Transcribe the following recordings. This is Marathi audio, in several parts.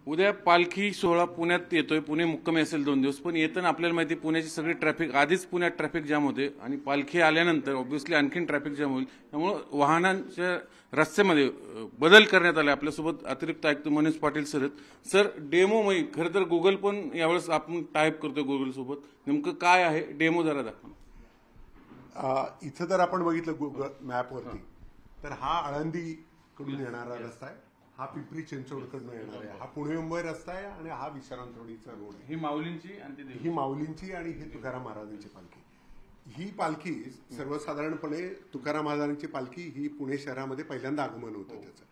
उद्या पालखी सोहळा पुण्यात येतोय. पुणे मुक्कामी असेल 2 दिवस. पण येताना आपल्याला माहिती पुण्याची सगळी ट्रॅफिक आधीच पुण्यात ट्रॅफिक जाम होते आणि पालखी आल्यानंतर ऑब्व्हियसली आणखीन ट्रॅफिक जाम होईल. त्यामुळे वाहनांच्या रस्त्यामध्ये बदल करण्यात आले. आपल्यासोबत अतिरिक्त आयुक्त मनोज पाटील सर आहेत. सर, डेमो खरं तर गुगल पण यावेळेस आपण टाईप करतोय गुगल सोबत. नेमकं काय आहे डेमो जरा दाखवा. इथं जर आपण बघितलं गुगल मॅपवरती तर हा आळंदी कडून येणारा रस्ता आहे, हा पिंपरी चिंचवडकडून येणार आहे, हा पुणे मुंबई रस्ता आहे आणि हा विश्रांतवाडीचा रोड आहे. ही माऊलींची आणि ही माऊलींची आणि ही तुकाराम महाराजांची पालखी. ही पालखी सर्वसाधारणपणे तुकाराम महाराजांची पालखी ही पुणे शहरामध्ये पहिल्यांदा आगमन होतं त्याचं.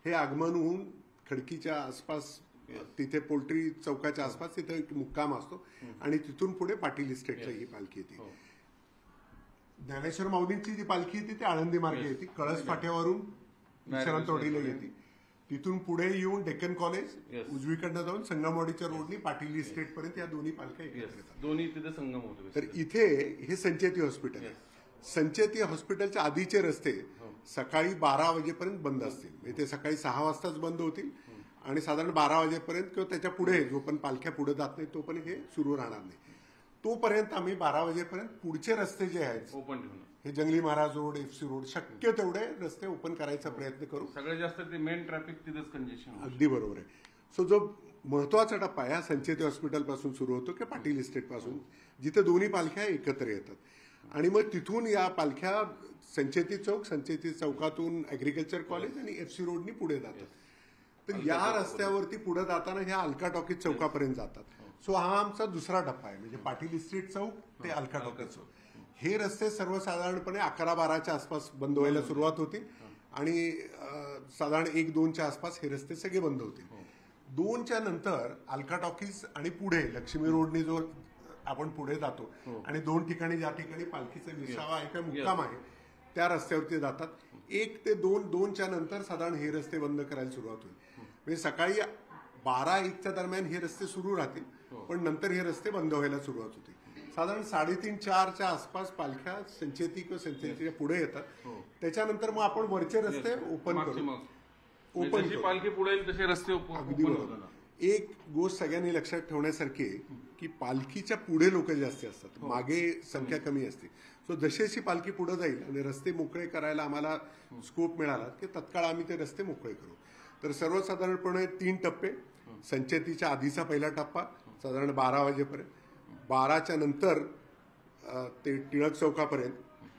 हे आगमन होऊन खडकीच्या आसपास तिथे पोल्ट्री चौकाच्या आसपास तिथे एक मुक्काम असतो आणि तिथून पुढे पाटील इस्टेटला ही पालखी येते. ज्ञानेश्वर माऊलींची जी पालखी येते ती आळंदी मार्गे येते, कळस फाट्यावरून विश्रांतवाडीला येते, तिथून पुढे येऊन डेक्कन कॉलेज उजवीकडनं जाऊन संगमवाडीच्या रोडनी पाटील इस्टेट पर्यंत या दोन्ही पालख्या येतात. दोन्ही तिथे संगम होतो. तर इथे हे संचेती हॉस्पिटल आहे. संचेती हॉस्पिटलच्या आधीचे रस्ते सकाळी 12 वाजेपर्यंत बंद असतील. इथे सकाळी 6 वाजताच बंद होतील आणि साधारण 12 वाजेपर्यंत किंवा त्याच्या पुढे जो पण पालख्या पुढे जात नाही तो पण हे सुरू राहणार नाही. तोपर्यंत आम्ही 12 वाजेपर्यंत पुढचे रस्ते जे आहेत ओपन ठेवून हे जंगली महाराज रोड, एफसी रोड, शक्य तेवढे रस्ते ओपन करायचा प्रयत्न करू. सगळ्यात जास्त ते मेन ट्रॅफिक तिथेच कंजेशन. अगदी बरोबर आहे. सो जो महत्वाचा टप्पा आहे हा संचेती हॉस्पिटल पासून सुरू होतो की पाटील इस्टेट पासून, जिथे दोन्ही पालख्या एकत्र येतात आणि मग तिथून या पालख्या संचेती चौक, संचेती चौकातून ऍग्रिकल्चर कॉलेज आणि एफसी रोडनी पुढे जातात. तर या रस्त्यावरती पुढे जाताना ह्या अलका टॉकीज चौकापर्यंत जातात. सो हा आमचा दुसरा टप्पा आहे, म्हणजे पाटील इस्टेट चौक ते अलका टॉकीज चौक. हे रस्ते सर्वसाधारणपणे 11-12च्या आसपास बंद व्हायला सुरुवात होती आणि साधारण 1-2च्या आसपास हे रस्ते सगळे बंद होतील. 2च्या नंतर अलका टॉकीज आणि पुढे लक्ष्मी रोडनी जो आपण पुढे जातो आणि 2 ठिकाणी ज्या ठिकाणी पालखीचा विसावा आहे किंवा मुक्काम आहे त्या रस्त्यावरती जातात. 1 ते 2च्या नंतर साधारण हे रस्ते बंद करायला सुरुवात होईल. म्हणजे सकाळी 12-1च्या दरम्यान हे रस्ते सुरू राहतील, पण नंतर हे रस्ते बंद व्हायला सुरुवात होते. साधारण 3:30-4च्या आसपास पालख्या संचेती किंवा संचेतीच्या पुढे येतात. त्याच्यानंतर मग आपण वरचे रस्ते ओपन करू. पालखी पुढे तसे रस्ते अगदी बरोबर. एक गोष्ट सगळ्यांनी लक्षात ठेवण्यासारखी आहे की पालखीच्या पुढे लोक जास्त असतात, मागे संख्या कमी असते. सो जशी पालखी पुढे जाईल आणि रस्ते मोकळे करायला आम्हाला स्कोप मिळाला की तत्काळ आम्ही ते रस्ते मोकळे करू. तर सर्वसाधारणपणे 3 टप्पे. संचेतीच्या आधीचा पहिला टप्पा साधारण 12 वाजेपर्यंत, 12च्या नंतर ते टिळक चौकापर्यंत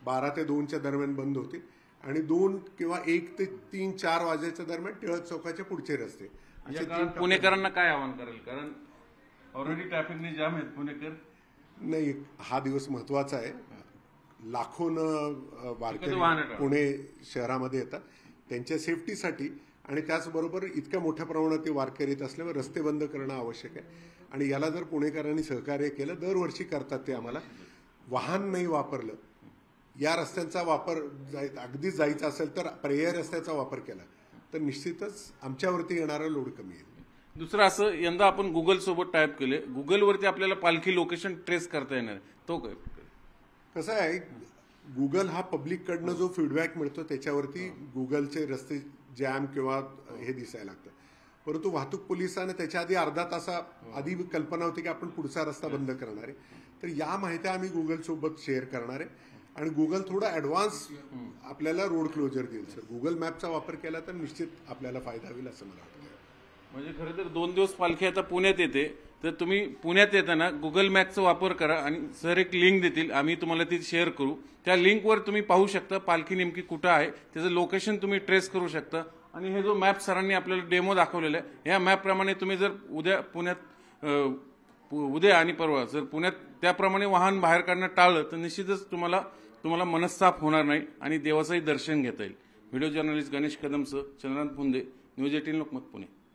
12 ते 2च्या दरम्यान बंद होते आणि 2 किंवा 1 ते 3-4 वाजेच्या दरम्यान टिळक चौकाचे पुढचे रस्ते. पुणेकरांना काय आवाहन करेल, कारण ऑलरेडी ट्रॅफिकने जाम आहेत पुणेकर? नाही, हा दिवस महत्वाचा आहे. लाखोनं वारकरी पुणे शहरामध्ये येतात त्यांच्या सेफ्टीसाठी आणि त्याचबरोबर इतक्या मोठ्या प्रमाणात ते वारकरी येत असल्यावर रस्ते बंद करणं आवश्यक आहे. आणि याला जर पुणेकरांनी सहकार्य केलं, दरवर्षी करतात ते आम्हाला, वाहन नाही वापरलं, या रस्त्यांचा वापर अगदीच जायचा असेल तर पर्यायी रस्त्याचा वापर केला तर निश्चितच आमच्यावरती येणारा लोड कमी येईल. दुसरं असं, यंदा आपण गुगल सोबत टाईप केले, गुगलवरती आपल्याला पालखी लोकेशन ट्रेस करता येणार, तो काय कसं आहे, गुगल हा पब्लिककडनं जो फीडबॅक मिळतो त्याच्यावरती गुगलचे रस्ते जॅम किंवा हे दिसायला लागतं. परंतु वाहतूक पोलिसांना त्याच्या आधी अर्धा तासा आधी कल्पना होती की आपण पुढचा रस्ता बंद करणार आहे. तर या माहिती आम्ही गुगल सोबत शेअर करणार आहे आणि गुगल थोडा ऍडव्हान्स आपल्याला रोड क्लोजर देईल. सर, गुगल मॅपचा वापर केला तर निश्चित आपल्याला फायदा होईल असं मला वाटतं. म्हणजे खरं तर 2 दिवस पालखी आता पुण्यात येते, तर तुम्ही पुण्यात येताना गुगल मॅपचा वापर करा आणि सर एक लिंक देतील, आम्ही तुम्हाला ती शेअर करू. त्या लिंकवर तुम्ही पाहू शकता पालखी नेमकी कुठं आहे, त्याचं लोकेशन तुम्ही ट्रेस करू शकता. आणि हे जो मॅप सरांनी आपल्याला डेमो दाखवलेला आहे, या मॅपप्रमाणे तुम्ही जर उद्या आणि परवा जर पुण्यात त्याप्रमाणे वाहन बाहेर काढणं टाळलं तर निश्चितच तुम्हाला मनस्ताप होणार नाही आणि देवाचंही दर्शन घेता येईल. व्हिडिओ जर्नलिस्ट गणेश कदमसह चंद्रकांत पुंदे, न्यूज 18 लोकमत, पुणे.